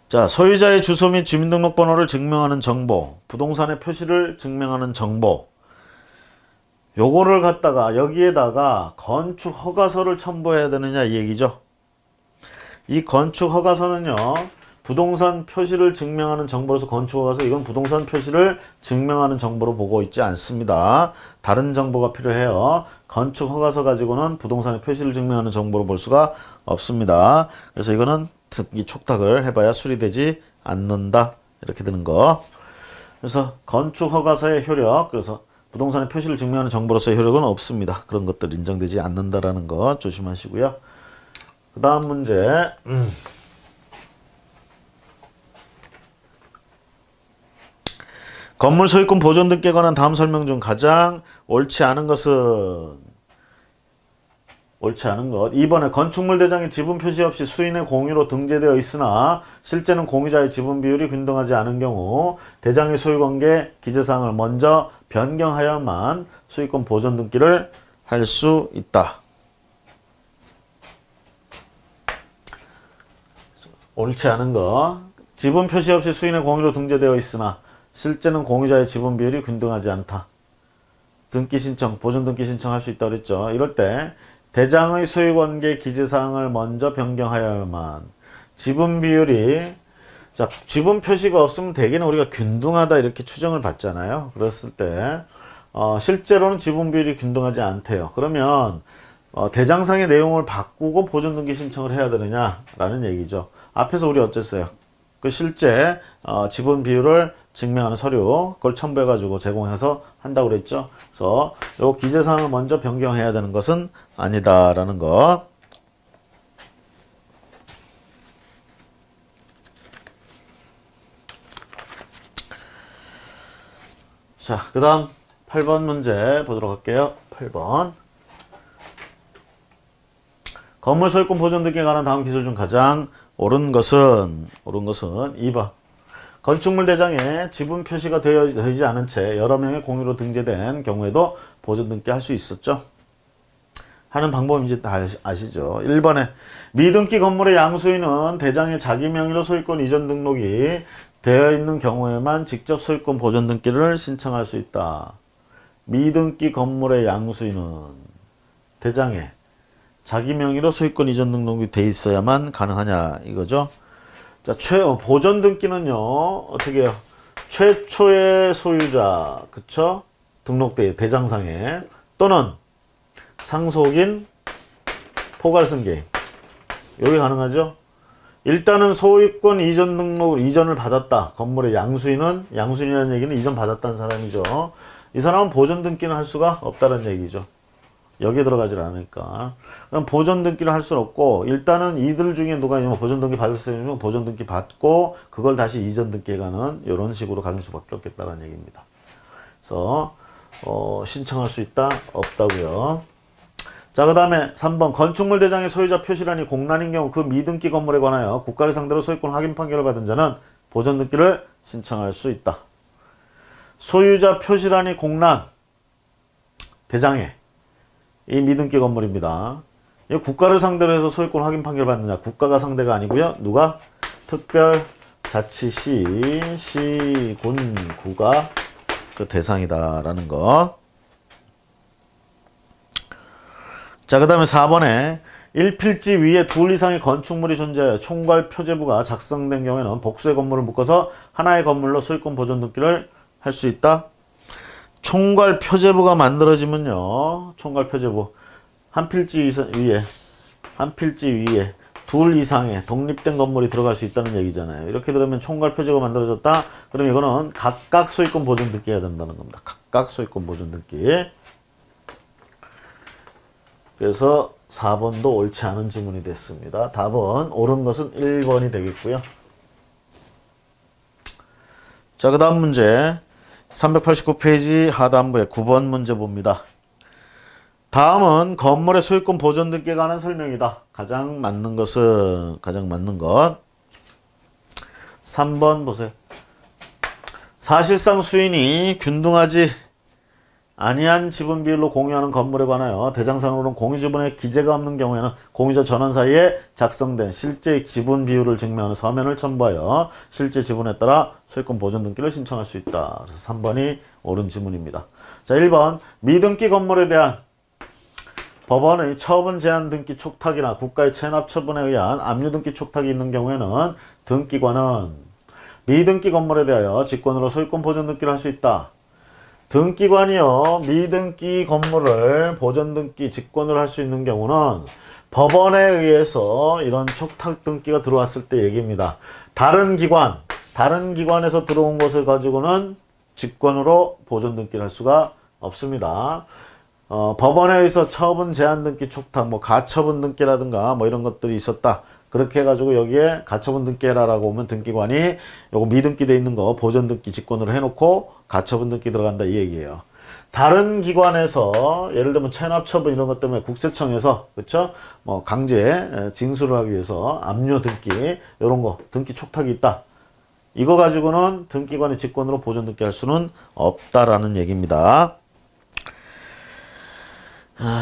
A: 자, 소유자의 주소 및 주민등록번호를 증명하는 정보, 부동산의 표시를 증명하는 정보, 요거를 갖다가 여기에다가 건축 허가서를 첨부해야 되느냐 이 얘기죠. 이 건축 허가서는요, 부동산 표시를 증명하는 정보로서 건축 허가서, 이건 부동산 표시를 증명하는 정보로 보고 있지 않습니다. 다른 정보가 필요해요. 건축 허가서 가지고는 부동산의 표시를 증명하는 정보로 볼 수가 없습니다. 그래서 이거는 등기 촉탁을 해봐야 수리되지 않는다. 이렇게 되는 거. 그래서 건축 허가서의 효력, 그래서 부동산의 표시를 증명하는 정보로서의 효력은 없습니다. 그런 것들 인정되지 않는다라는 거 조심하시고요. 그 다음 문제. 건물 소유권 보존 등기에 관한 다음 설명 중 가장 옳지 않은 것은, 옳지 않은 것. 2번에 건축물 대장의 지분 표시 없이 수인의 공유로 등재되어 있으나 실제는 공유자의 지분 비율이 균등하지 않은 경우 대장의 소유관계 기재사항을 먼저 변경하여만 소유권 보존 등기를 할 수 있다. 옳지 않은 것. 지분 표시 없이 수인의 공유로 등재되어 있으나 실제는 공유자의 지분 비율이 균등하지 않다. 등기 신청, 보존 등기 신청할 수 있다고 그랬죠. 이럴 때 대장의 소유관계 기재사항을 먼저 변경하여야만 지분 비율이, 자, 지분 표시가 없으면 대개는 우리가 균등하다 이렇게 추정을 받잖아요. 그랬을 때 실제로는 지분 비율이 균등하지 않대요. 그러면 대장상의 내용을 바꾸고 보존 등기 신청을 해야 되느냐라는 얘기죠. 앞에서 우리 어쨌어요? 그 실제 지분 비율을 증명하는 서류, 그걸 첨부해가지고 제공해서 한다고 그랬죠. 그래서 요 기재사항을 먼저 변경해야 되는 것은 아니다라는 거. 자, 그 다음 8번 문제 보도록 할게요. 8번. 건물 소유권 보존 등기에 관한 다음 기술 중 가장 옳은 것은 2번. 건축물 대장에 지분 표시가 되지 않은 채 여러 명의 공유로 등재된 경우에도 보존 등기 할 수 있었죠. 하는 방법인지 다 아시죠. 1번에 미등기 건물의 양수인은 대장에 자기 명의로 소유권 이전 등록이 되어 있는 경우에만 직접 소유권 보존 등기를 신청할 수 있다. 미등기 건물의 양수인은 대장에 자기 명의로 소유권 이전 등록이 돼 있어야만 가능하냐 이거죠. 자, 보존 등기는요 어떻게 해요? 최초의 소유자, 그쵸? 등록대 대장상에 또는 상속인 포괄승계인 여기 가능하죠. 일단은 소유권 이전 등록 이전을 받았다. 건물의 양수인이라는 얘기는 이전 받았다는 사람이죠. 이 사람은 보존 등기는 할 수가 없다는 얘기죠. 여기에 들어가질 않으니까. 그럼 보존 등기를 할 수는 없고, 일단은 이들 중에 누가 있냐면 보존 등기 받을 수 있는 보존 등기 받고, 그걸 다시 이전 등기에 가는, 이런 식으로 가는 수밖에 없겠다는 얘기입니다. 그래서, 신청할 수 있다? 없다고요. 자, 그 다음에 3번. 건축물 대장의 소유자 표시란이 공란인 경우 그 미등기 건물에 관하여 국가를 상대로 소유권 확인 판결을 받은 자는 보존 등기를 신청할 수 있다. 소유자 표시란이 공란, 대장에 이 미등기 건물입니다. 이 국가를 상대로 해서 소유권 확인 판결 받느냐. 국가가 상대가 아니고요. 누가? 특별자치시, 시, 군, 구가 그 대상이다라는 거. 자, 그 다음에 4번에 1필지 위에 둘 이상의 건축물이 존재하여 총괄 표제부가 작성된 경우에는 복수의 건물을 묶어서 하나의 건물로 소유권 보존 등기를 할 수 있다. 총괄 표제부가 만들어지면요. 총괄 표제부 한 필지 위에 둘 이상의 독립된 건물이 들어갈 수 있다는 얘기잖아요. 이렇게 들으면 총괄 표제부가 만들어졌다. 그럼 이거는 각각 소유권 보존 등기 해야 된다는 겁니다. 각각 소유권 보존 등기. 그래서 4번도 옳지 않은 지문이 됐습니다. 답은 옳은 것은 1번이 되겠고요. 자, 그 다음 문제 389페이지 하단부의 9번 문제 봅니다. 다음은 건물의 소유권 보존 등기에 관한 설명이다. 가장 맞는 것 3번 보세요. 사실상 수인이 균등하지 아니한 지분 비율로 공유하는 건물에 관하여 대장상으로는 공유지분에 기재가 없는 경우에는 공유자 전원 사이에 작성된 실제 지분 비율을 증명하는 서면을 첨부하여 실제 지분에 따라 소유권 보존 등기를 신청할 수 있다. 그래서 3번이 옳은 지문입니다. 자, 1번 미등기 건물에 대한 법원의 처분 제한 등기 촉탁이나 국가의 체납 처분에 의한 압류 등기 촉탁이 있는 경우에는 등기관은 미등기 건물에 대하여 직권으로 소유권 보존 등기를 할 수 있다. 등기관이요. 미등기 건물을 보존 등기 직권을 할 수 있는 경우는 법원에 의해서 이런 촉탁 등기가 들어왔을 때 얘기입니다. 다른 기관에서 들어온 것을 가지고는 직권으로 보존 등기를 할 수가 없습니다. 법원에 의해서 처분 제한 등기 촉탁, 가처분 등기라든가 이런 것들이 있었다. 그렇게 해가지고 여기에 가처분 등기해라라고 오면 등기관이 요거 미등기 돼 있는 거 보존 등기 직권으로 해놓고 가처분 등기 들어간다 이 얘기예요. 다른 기관에서 예를 들면 체납 처분 이런 것 때문에 국세청에서 그렇죠? 강제 징수를 하기 위해서 압류 등기 이런 거 등기 촉탁이 있다. 이거 가지고는 등기관의 직권으로 보존 등기 할 수는 없다라는 얘기입니다.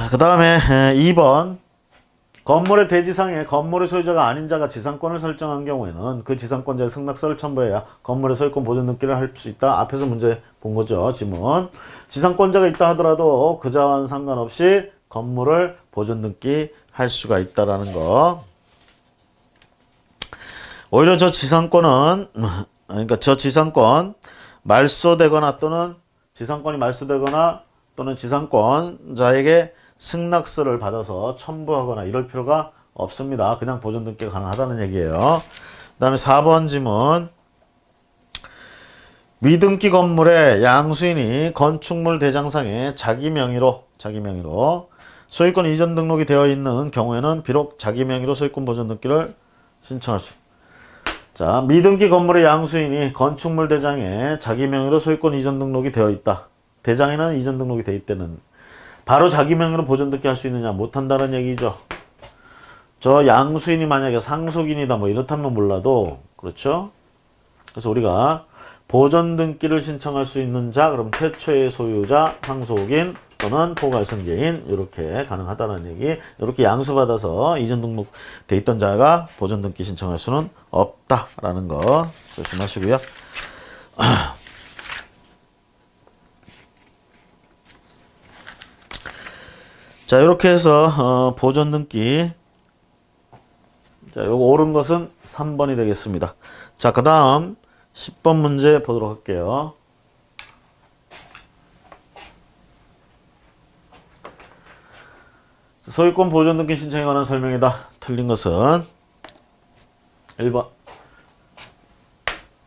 A: 그 다음에 2번 건물의 대지상에 건물의 소유자가 아닌 자가 지상권을 설정한 경우에는 그 지상권자의 승낙서를 첨부해야 건물의 소유권 보존 등기를 할 수 있다. 앞에서 문제 본 거죠. 지문. 지상권자가 있다 하더라도 그자와는 상관없이 건물을 보존 등기 할 수가 있다라는 거. 오히려 저 지상권 말소되거나 또는 지상권이 말소되거나 또는 지상권자에게 승낙서를 받아서 첨부하거나 이럴 필요가 없습니다. 그냥 보존 등기가 가능하다는 얘기예요. 그 다음에 4번 지문. 미등기 건물의 양수인이 건축물 대장상에 자기 명의로 소유권 이전 등록이 되어 있는 경우에는 비록 자기 명의로 소유권 보존 등기를 신청할 수 있습니다. 자, 미등기 건물의 양수인이 건축물 대장에 자기 명의로 소유권 이전 등록이 되어 있다. 대장에는 이전 등록이 되어 있다는 바로 자기 명의로 보존 등기 할 수 있느냐? 못한다는 얘기죠. 저 양수인이 만약에 상속인이다 뭐 이렇다면 몰라도 그렇죠. 그래서 우리가 보존 등기를 신청할 수 있는 자, 그럼 최초의 소유자, 상속인 또는 포괄승계인 이렇게 가능하다는 얘기. 이렇게 양수받아서 이전 등록돼 있던 자가 보존 등기 신청할 수는 없다라는 거 조심하시고요. 자, 이렇게 해서 보존 등기, 자, 요거 옳은 것은 3번이 되겠습니다. 자, 그 다음 10번 문제 보도록 할게요. 소유권 보존 등기 신청에 관한 설명이다. 틀린 것은 1번.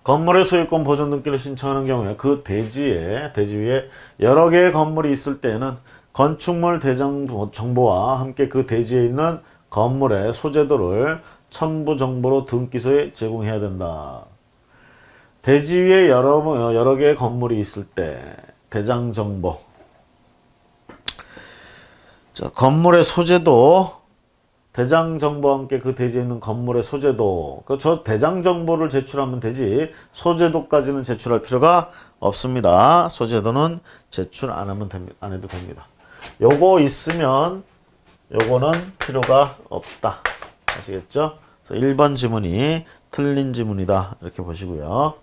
A: 건물의 소유권 보존 등기를 신청하는 경우에 그 대지 위에 여러 개의 건물이 있을 때에는 건축물 대장 정보와 함께 그 대지에 있는 건물의 소재도를 첨부 정보로 등기소에 제공해야 된다. 대지 위에 여러 개의 건물이 있을 때 대장 정보. 자, 건물의 소재도, 대장 정보와 함께 그 대지에 있는 건물의 소재도. 저 대장 정보를 제출하면 되지 소재도까지는 제출할 필요가 없습니다. 소재도는 제출 안 해도 됩니다. 요거 있으면 요거는 필요가 없다. 아시겠죠? 그래서 1번 지문이 틀린 지문이다. 이렇게 보시고요.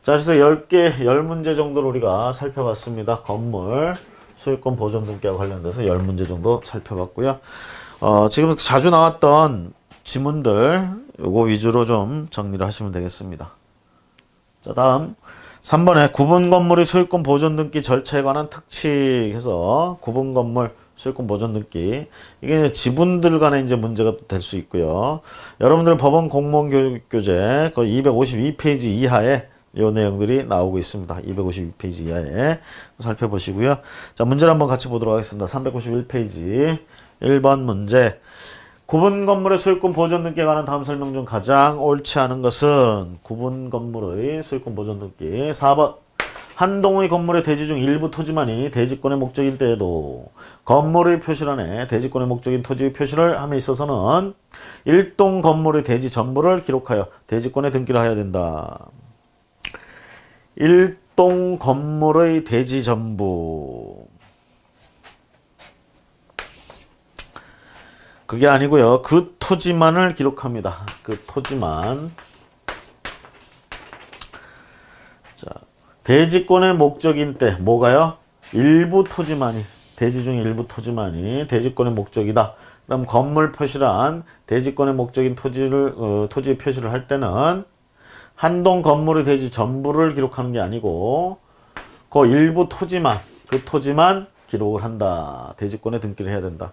A: 자, 그래서 10문제 정도를 우리가 살펴봤습니다. 건물 소유권 보존 등기와 관련돼서 10문제 정도 살펴봤고요. 지금 자주 나왔던 지문들 요거 위주로 좀 정리를 하시면 되겠습니다. 자, 다음 3번에 구분 건물의 소유권 보존 등기 절차에 관한 특칙 해서 구분 건물 소유권 보존 등기, 이게 지분들 간에 이제 문제가 될 수 있고요. 여러분들 법원 공무원 교육교재 그 252페이지 이하에 이 내용들이 나오고 있습니다. 252페이지 이하에 살펴보시고요. 자, 문제를 한번 같이 보도록 하겠습니다. 391페이지 1번 문제. 구분 건물의 소유권 보존 등기에 관한 다음 설명 중 가장 옳지 않은 것은 구분 건물의 소유권 보존 등기. 4번. 한 동의 건물의 대지 중 일부 토지만이 대지권의 목적인 때에도 건물의 표시란에 대지권의 목적인 토지의 표시를 함에 있어서는 일동 건물의 대지 전부를 기록하여 대지권에 등기를 해야 된다. 일동 건물의 대지 전부. 그게 아니고요. 그 토지만을 기록합니다. 그 토지만. 자, 대지권의 목적인 때 뭐가요? 일부 토지만이, 대지 중에 일부 토지만이 대지권의 목적이다. 그럼 건물 표시란 대지권의 목적인 토지의 표시를 할 때는 한동 건물의 대지 전부를 기록하는 게 아니고 그 일부 토지만, 그 토지만 기록을 한다. 대지권에 등기를 해야 된다.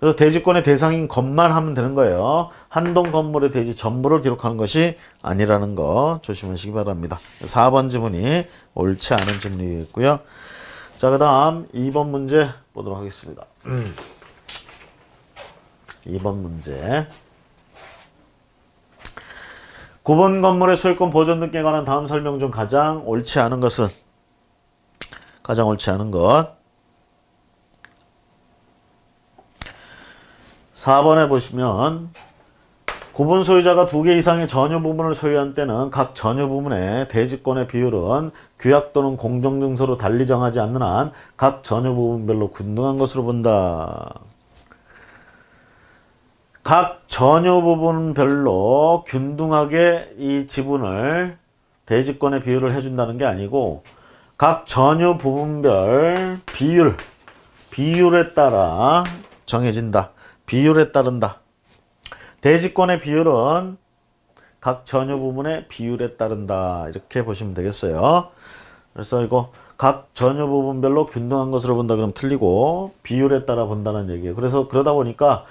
A: 그래서 대지권의 대상인 것만 하면 되는 거예요. 한동 건물의 대지 전부를 기록하는 것이 아니라는 거 조심하시기 바랍니다. 4번 지문이 옳지 않은 지문이겠고요. 자, 그 다음 2번 문제 보도록 하겠습니다. 2번 문제. 구분 건물의 소유권 보존 등기에 관한 다음 설명 중 가장 옳지 않은 것은? 가장 옳지 않은 것. 4번에 보시면 구분 소유자가 2개 이상의 전유 부분을 소유한 때는 각 전유 부분의 대지권의 비율은 규약 또는 공정증서로 달리 정하지 않는 한 각 전유 부분별로 균등한 것으로 본다. 각 전유 부분별로 균등하게 이 지분을 대지권의 비율을 해준다는 게 아니고 각 전유 부분별 비율에 따라 정해진다. 비율에 따른다. 대지권의 비율은 각 전유 부분의 비율에 따른다. 이렇게 보시면 되겠어요. 그래서 이거 각 전유 부분별로 균등한 것으로 본다 그러면 틀리고 비율에 따라 본다는 얘기예요. 그래서 그러다 보니까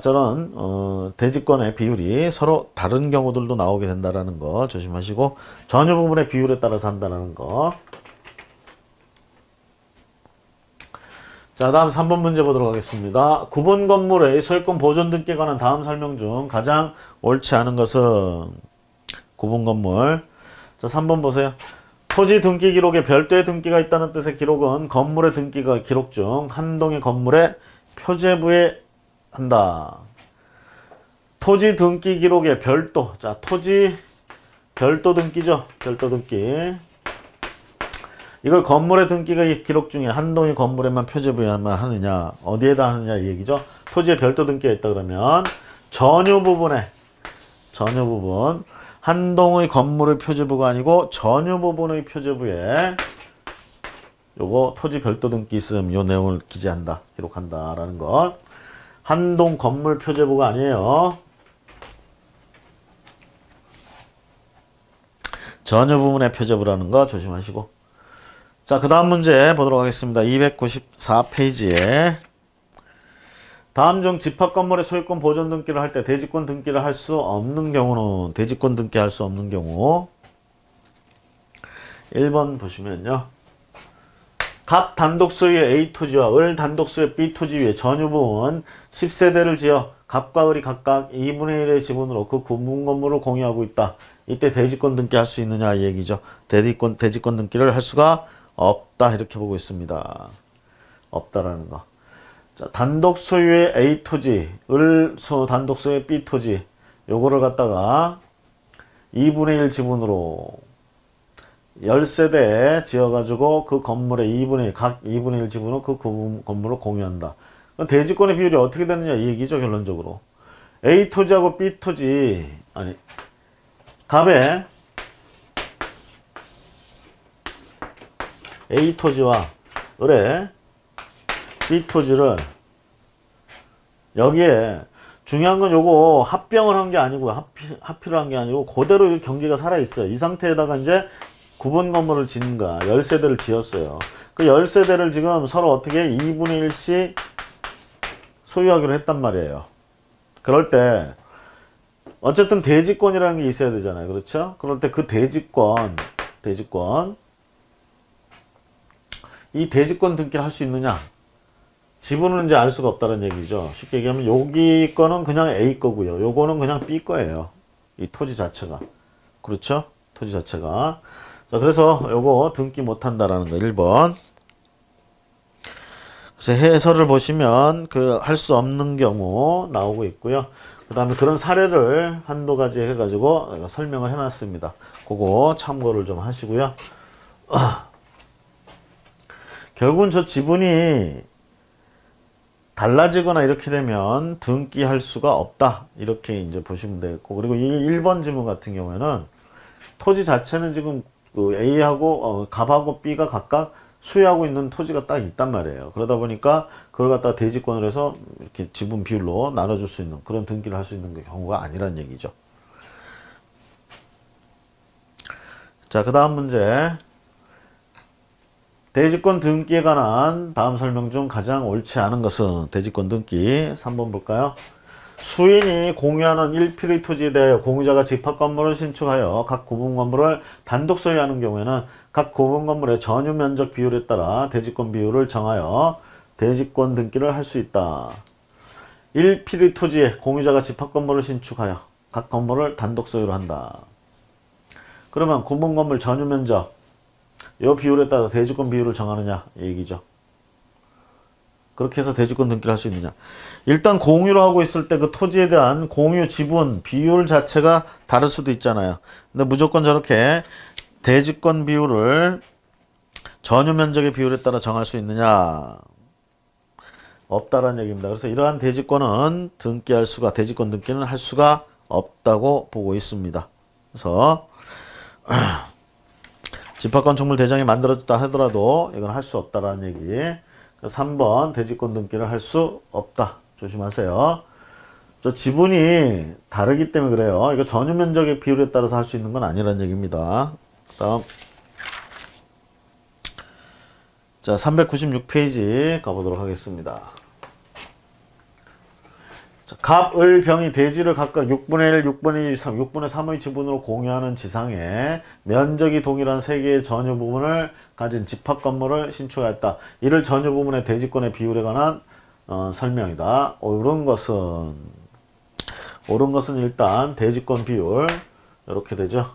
A: 저런 대지권의 비율이 서로 다른 경우들도 나오게 된다는 거 조심하시고 전유 부분의 비율에 따라서 한다는 거. 자, 다음 3번 문제 보도록 하겠습니다. 구분 건물의 소유권 보존 등기에 관한 다음 설명 중 가장 옳지 않은 것은? 구분 건물. 자, 3번 보세요. 토지 등기 기록에 별도의 등기가 있다는 뜻의 기록은 건물의 등기가 기록 중 한 동의 건물의 표제부에 한다. 토지 등기 기록에 별도. 자, 토지 별도 등기죠. 별도 등기. 이걸 건물의 등기가 기록 중에 한 동의 건물에만 표제부에만 하느냐, 어디에다 하느냐 이 얘기죠. 토지에 별도 등기가 있다 그러면 전유 부분 한 동의 건물의 표제부가 아니고 전유 부분의 표제부에 요거 토지 별도 등기 있음 요 내용을 기재한다, 기록한다 라는 것. 한 동 건물 표제부가 아니에요. 전유 부분의 표제부라는 거 조심하시고. 자, 그 다음 문제 보도록 하겠습니다. 294페이지에 다음 중 집합 건물의 소유권 보존 등기를 할 때 대지권 등기를 할 수 없는 경우는, 대지권 등기할 수 없는 경우 1번 보시면요. 각 단독 소유의 A 토지와 을 단독 소유의 B 토지 위에 전유 부분 10세대를 지어 갑과 을이 각각 2분의 1의 지분으로 그 구분 건물을 공유하고 있다. 이때 대지권 등기할 수 있느냐 이 얘기죠. 대지권 등기를 할 수가 없다 이렇게 보고 있습니다. 없다라는 거. 자, 단독 소유의 A 토지, 단독 소유의 B 토지 요거를 갖다가 2분의 1 지분으로 10세대 지어가지고 그 건물의 2분의 1, 각 2분의 1 지분으로 그 건물을 공유한다. 그럼 대지권의 비율이 어떻게 되느냐 이 얘기죠, 결론적으로. A 토지하고 B 토지, 아니, 갑에 A 토지와 을에 B 토지를 여기에 중요한 건 요거 합병을 한 게 아니고 합의를 한 게 아니고 그대로 경계가 살아 있어요. 이 상태에다가 이제 구분 건물을 짓는 거야. 10세대를 지었어요. 그 10세대를 지금 서로 어떻게 2분의 1씩 소유하기로 했단 말이에요. 그럴 때 어쨌든 대지권이라는 게 있어야 되잖아요. 그렇죠? 그럴 때 그 대지권 이 대지권 등기를 할 수 있느냐? 지분은 이제 알 수가 없다는 얘기죠. 쉽게 얘기하면 여기 거는 그냥 A 거고요. 요거는 그냥 B 거예요. 이 토지 자체가. 그렇죠? 토지 자체가. 자, 그래서 요거 등기 못 한다라는 거 1번. 그래서 해설을 보시면 그 할 수 없는 경우 나오고 있고요. 그 다음에 그런 사례를 한두 가지 해가지고 내가 설명을 해놨습니다. 그거 참고를 좀 하시고요. 결국은 저 지분이 달라지거나 이렇게 되면 등기할 수가 없다. 이렇게 이제 보시면 되겠고. 그리고 1번 지문 같은 경우에는 토지 자체는 지금 그 A하고 갑하고 B가 각각 소유하고 있는 토지가 딱 있단 말이에요. 그러다 보니까 그걸 갖다가 대지권을 해서 이렇게 지분 비율로 나눠줄 수 있는 그런 등기를 할 수 있는 경우가 아니란 얘기죠. 자, 그 다음 문제. 대지권 등기에 관한 다음 설명 중 가장 옳지 않은 것은 대지권 등기 3번 볼까요? 수인이 공유하는 1필의 토지에 대해 공유자가 집합 건물을 신축하여 각 구분 건물을 단독 소유하는 경우에는 각 구분 건물의 전유 면적 비율에 따라 대지권 비율을 정하여 대지권 등기를 할 수 있다. 1필의 토지에 공유자가 집합 건물을 신축하여 각 건물을 단독 소유로 한다. 그러면 구분 건물 전유 면적 이 비율에 따라 대지권 비율을 정하느냐 이 얘기죠. 그렇게 해서 대지권 등기를 할 수 있느냐. 일단 공유를 하고 있을 때 그 토지에 대한 공유 지분 비율 자체가 다를 수도 있잖아요. 근데 무조건 저렇게 대지권 비율을 전유 면적의 비율에 따라 정할 수 있느냐. 없다라는 얘기입니다. 그래서 이러한 대지권은 대지권 등기는 할 수가 없다고 보고 있습니다. 그래서 집합건축물 대장이 만들어졌다 하더라도 이건 할 수 없다라는 얘기. 3번 대지권 등기를 할 수 없다. 조심하세요. 저 지분이 다르기 때문에 그래요. 이거 전유 면적의 비율에 따라서 할 수 있는 건 아니라는 얘기입니다. 다음. 자, 396페이지 가보도록 하겠습니다. 자, 갑, 을, 병이 대지를 각각 6분의 1, 6분의 2, 3, 6분의 3의 지분으로 공유하는 지상에 면적이 동일한 3개의 전유 부분을 가진 집합 건물을 신축하였다. 이를 전유 부분의 대지권의 비율에 관한 설명이다. 옳은 것은 일단 대지권 비율 이렇게 되죠.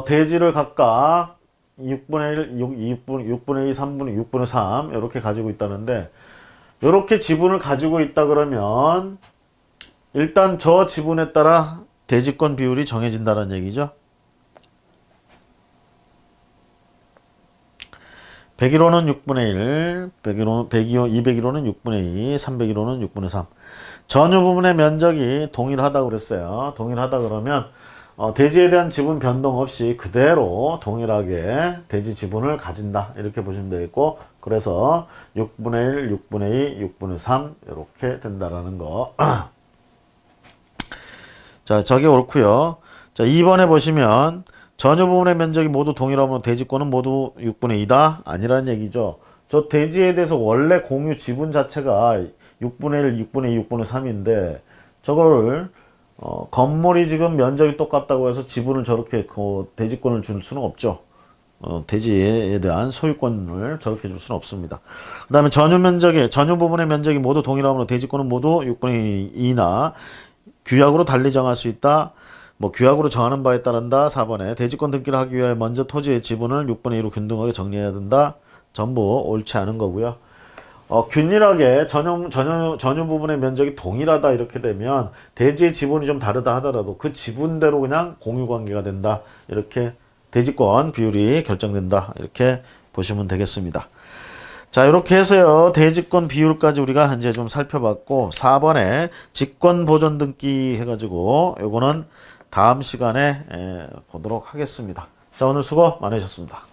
A: 대지를 각각 6분의 1, 6분의 2, 3분의 6분의 3 이렇게 가지고 있다는데, 이렇게 지분을 가지고 있다 그러면 일단 저 지분에 따라 대지권 비율이 정해진다는 얘기죠. 101호는 6분의 1, 201호는 6분의 2, 301호는 6분의 3. 전유 부분의 면적이 동일하다고 그랬어요. 동일하다 그러면 대지에 대한 지분 변동 없이 그대로 동일하게 대지 지분을 가진다. 이렇게 보시면 되겠고, 그래서 6분의 1, 6분의 2, 6분의 3 이렇게 된다라는 거. 자, 저게 옳고요. 자, 2번에 보시면 전유 부분의 면적이 모두 동일하면 대지권은 모두 6분의 2다? 아니라는 얘기죠. 저 대지에 대해서 원래 공유 지분 자체가 6분의 1, 6분의 2, 6분의 3인데 저걸 건물이 지금 면적이 똑같다고 해서 지분을 저렇게 대지권을 줄 수는 없죠. 대지에 대한 소유권을 저렇게 줄 수는 없습니다. 그 다음에 전유 부분의 면적이 모두 동일하면 대지권은 모두 6분의 2나 규약으로 달리 정할 수 있다. 규약으로 정하는 바에 따른다. 4번에 대지권 등기를 하기 위해 먼저 토지의 지분을 6분의 2로 균등하게 정리해야 된다. 전부 옳지 않은 거고요. 균일하게 전유 부분의 면적이 동일하다 이렇게 되면 대지의 지분이 좀 다르다 하더라도 그 지분대로 그냥 공유관계가 된다. 이렇게 대지권 비율이 결정된다. 이렇게 보시면 되겠습니다. 자, 이렇게 해서요. 대지권 비율까지 우리가 이제 좀 살펴봤고, 4번에 직권 보존 등기 해가지고 요거는 다음 시간에 보도록 하겠습니다. 자, 오늘 수고 많으셨습니다.